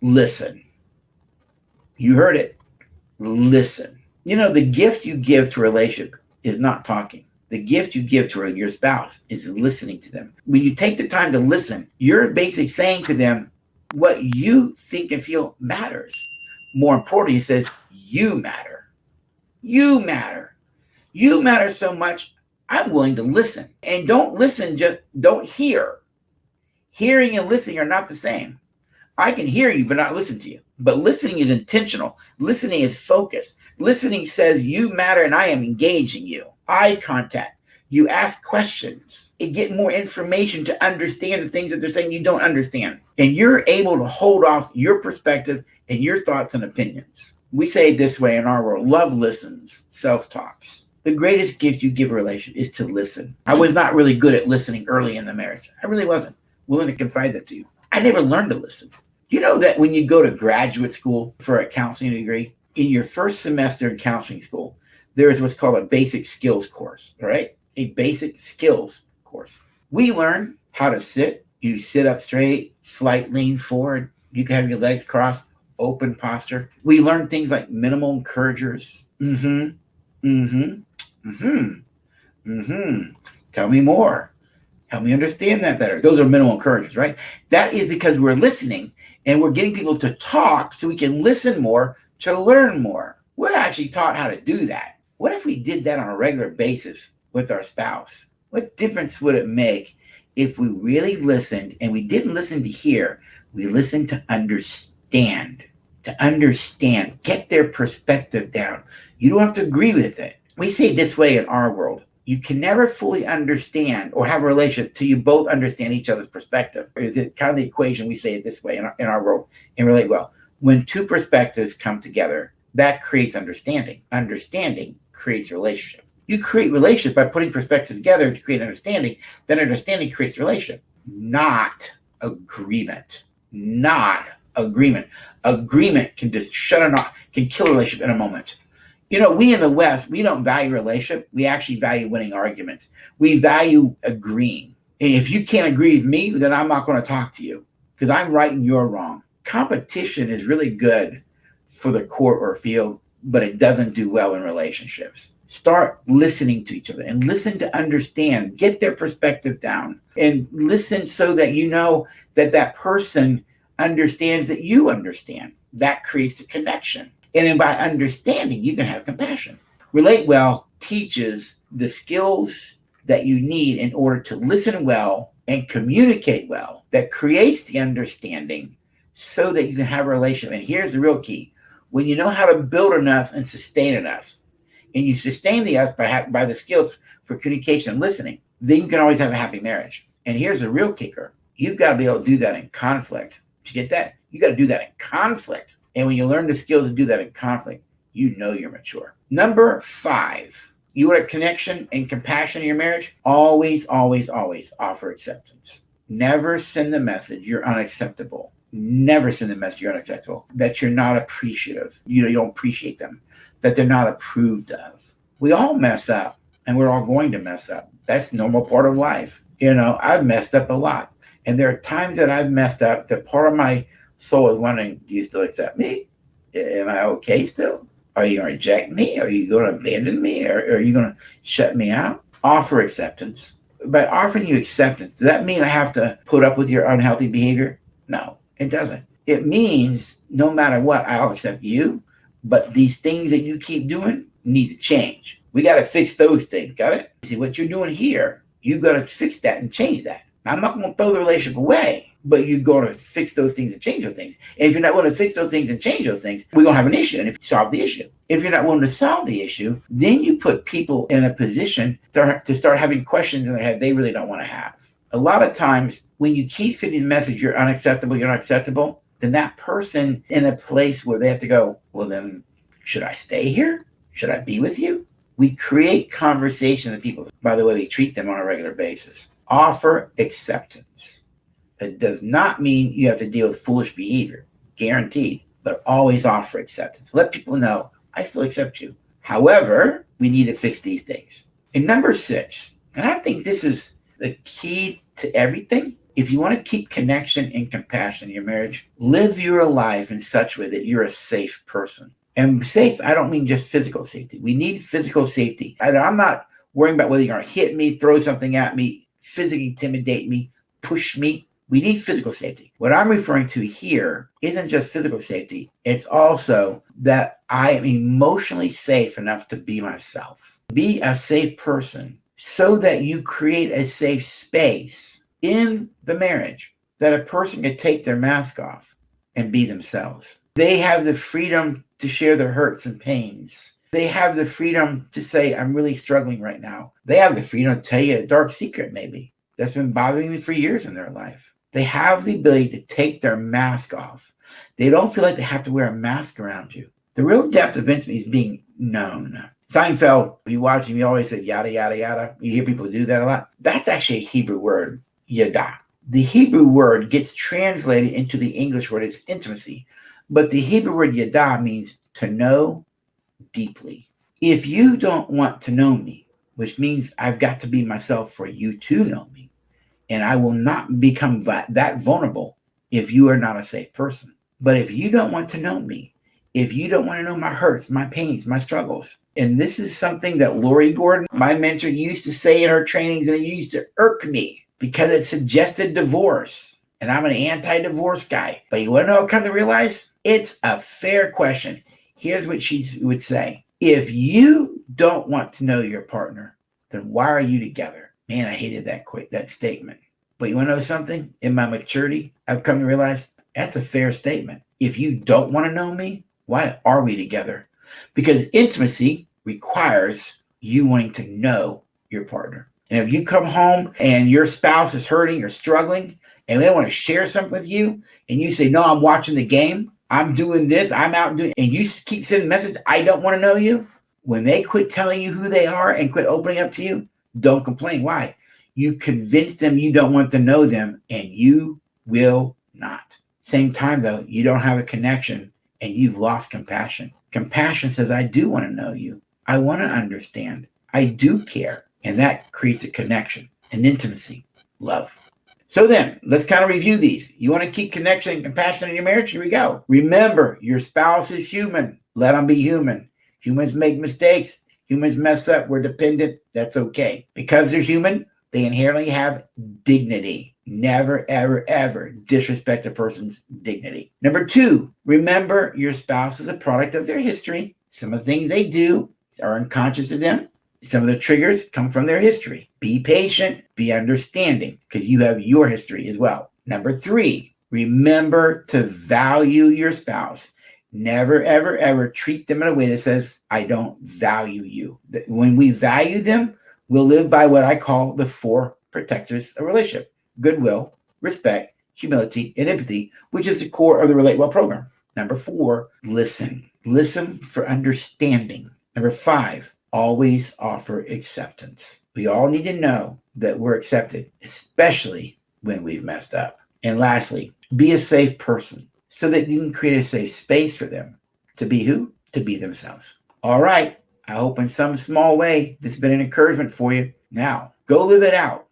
Listen. You heard it. Listen. You know, the gift you give to a relationship is not talking. The gift you give to your spouse is listening to them. When you take the time to listen, you're basically saying to them what you think and feel matters. More importantly, it says you matter. You matter. You matter so much, I'm willing to listen. And don't listen, just don't hear. Hearing and listening are not the same. I can hear you, but not listen to you. But listening is intentional. Listening is focused. Listening says you matter and I am engaging you. Eye contact. You ask questions and get more information to understand the things that they're saying you don't understand. And you're able to hold off your perspective and your thoughts and opinions. We say it this way in our world: love listens, self-talks. The greatest gift you give a relation is to listen. I was not really good at listening early in the marriage. I really wasn't willing to confide that to you. I never learned to listen. You know that when you go to graduate school for a counseling degree, in your first semester in counseling school, there is what's called a basic skills course, right? A basic skills course. We learn how to sit. You sit up straight, slight lean forward. You can have your legs crossed, open posture. We learn things like minimal encouragers. Tell me more. Help me understand that better. Those are minimal encouragers, right? That is because we're listening and we're getting people to talk so we can listen more to learn more. We're actually taught how to do that. What if we did that on a regular basis with our spouse? What difference would it make if we really listened, and we didn't listen to hear, we listened to understand, get their perspective down. You don't have to agree with it. We say it this way in our world: you can never fully understand or have a relationship till you both understand each other's perspective. Is it kind of the equation? We say it this way in our world and relate well. When two perspectives come together, that creates understanding. Understanding creates relationship. You create relationship by putting perspectives together to create understanding. Then understanding creates relationship, not agreement. Not agreement. Agreement can just shut it off, can kill a relationship in a moment. You know, we in the West, we don't value relationship. We actually value winning arguments. We value agreeing. And if you can't agree with me, then I'm not going to talk to you because I'm right and you're wrong. Competition is really good for the court or field, but it doesn't do well in relationships. Start listening to each other and listen to understand. Get their perspective down and listen so that you know that that person understands that you understand. That creates a connection. And then by understanding, you can have compassion. Relate well teaches the skills that you need in order to listen well and communicate well. That creates the understanding so that you can have a relationship. And here's the real key. When you know how to build an us and sustain an us, and you sustain the us by the skills for communication and listening, then you can always have a happy marriage. And here's the real kicker. You've got to be able to do that in conflict. Did you get that? You got to do that in conflict. And when you learn the skills to do that in conflict, you know you're mature. Number 5, you want a connection and compassion in your marriage? Always, always, always offer acceptance. Never send the message you're unacceptable. Never send the message you're unacceptable, that you're not appreciative. You don't appreciate them, that they're not approved of. We all mess up, and we're all going to mess up. That's a normal part of life. You know, I've messed up a lot. And there are times that I've messed up that part of my soul is wondering, do you still accept me? Am I okay still? Are you going to reject me? Are you going to abandon me? Or are you going to shut me out? Offer acceptance. By offering you acceptance, does that mean I have to put up with your unhealthy behavior? No, it doesn't. It means no matter what, I'll accept you, but these things that you keep doing need to change. We got to fix those things, got it? See, what you're doing here, you got to fix that and change that. I'm not going to throw the relationship away, but you're going to fix those things and change those things. And if you're not willing to fix those things and change those things, we're going to have an issue. And if you solve the issue, if you're not willing to solve the issue, then you put people in a position to start having questions in their head they really don't want to have. A lot of times when you keep sending the message, you're unacceptable, then that person in a place where they have to go, well, then should I stay here? Should I be with you? We create conversations with people by the way we treat them on a regular basis. Offer acceptance. That does not mean you have to deal with foolish behavior, guaranteed, but always offer acceptance. Let people know, I still accept you. However, we need to fix these things. And number 6, and I think this is the key to everything, If you want to keep connection and compassion in your marriage, live your life in such a way that you're a safe person. And safe, I don't mean just physical safety. We need physical safety. I'm not worrying about whether you're going to hit me, throw something at me, physically intimidate me, push me. We need physical safety. What I'm referring to here isn't just physical safety. It's also that I am emotionally safe enough to be myself. Be a safe person so that you create a safe space in the marriage that a person can take their mask off and be themselves. They have the freedom to share their hurts and pains. They have the freedom to say, I'm really struggling right now. They have the freedom to tell you a dark secret maybe that's been bothering me for years in their life. They have the ability to take their mask off. They don't feel like they have to wear a mask around you. The real depth of intimacy is being known. Seinfeld, if you watch him, he always said yada, yada, yada. You hear people do that a lot. That's actually a Hebrew word, yada. The Hebrew word gets translated into the English word as intimacy. But the Hebrew word yada means to know deeply. If you don't want to know me, which means I've got to be myself for you to know me, and I will not become that vulnerable if you are not a safe person. But if you don't want to know me, if you don't want to know my hurts, my pains, my struggles, and this is something that Lori Gordon, my mentor, used to say in her trainings, and it used to irk me because it suggested divorce. And I'm an anti-divorce guy. But you want to know what I come to realize? It's a fair question. Here's what she would say. If you don't want to know your partner, then why are you together? Man, I hated that statement. But you want to know something? In my maturity, I've come to realize that's a fair statement. If you don't want to know me, why are we together? Because intimacy requires you wanting to know your partner. And if you come home and your spouse is hurting or struggling, and they want to share something with you, and you say, no, I'm watching the game, I'm doing this, I'm out doing, and you keep sending a message, I don't want to know you. When they quit telling you who they are and quit opening up to you, don't complain. Why? You convince them you don't want to know them, and you will not. Same time, though, you don't have a connection, and you've lost compassion. Compassion says, I do want to know you. I want to understand. I do care. And that creates a connection, an intimacy, love. So then, let's kind of review these. You want to keep connection and compassion in your marriage? Here we go. Remember, your spouse is human. Let them be human. Humans make mistakes. Humans mess up. We're dependent. That's okay. Because they're human, they inherently have dignity. Never, ever, ever disrespect a person's dignity. Number 2, remember your spouse is a product of their history. Some of the things they do are unconscious to them. Some of the triggers come from their history. Be patient, be understanding, because you have your history as well. Number 3, remember to value your spouse. Never, ever, ever treat them in a way that says, I don't value you. When we value them, we'll live by what I call the 4 protectors of relationship: goodwill, respect, humility, and empathy, which is the core of the Relate Well program. Number 4, listen. Listen for understanding. Number 5, always offer acceptance. We all need to know that we're accepted, especially when we've messed up. And lastly, be a safe person so that you can create a safe space for them to be who? To be themselves. All right. I hope in some small way this has been an encouragement for you. Now, go live it out.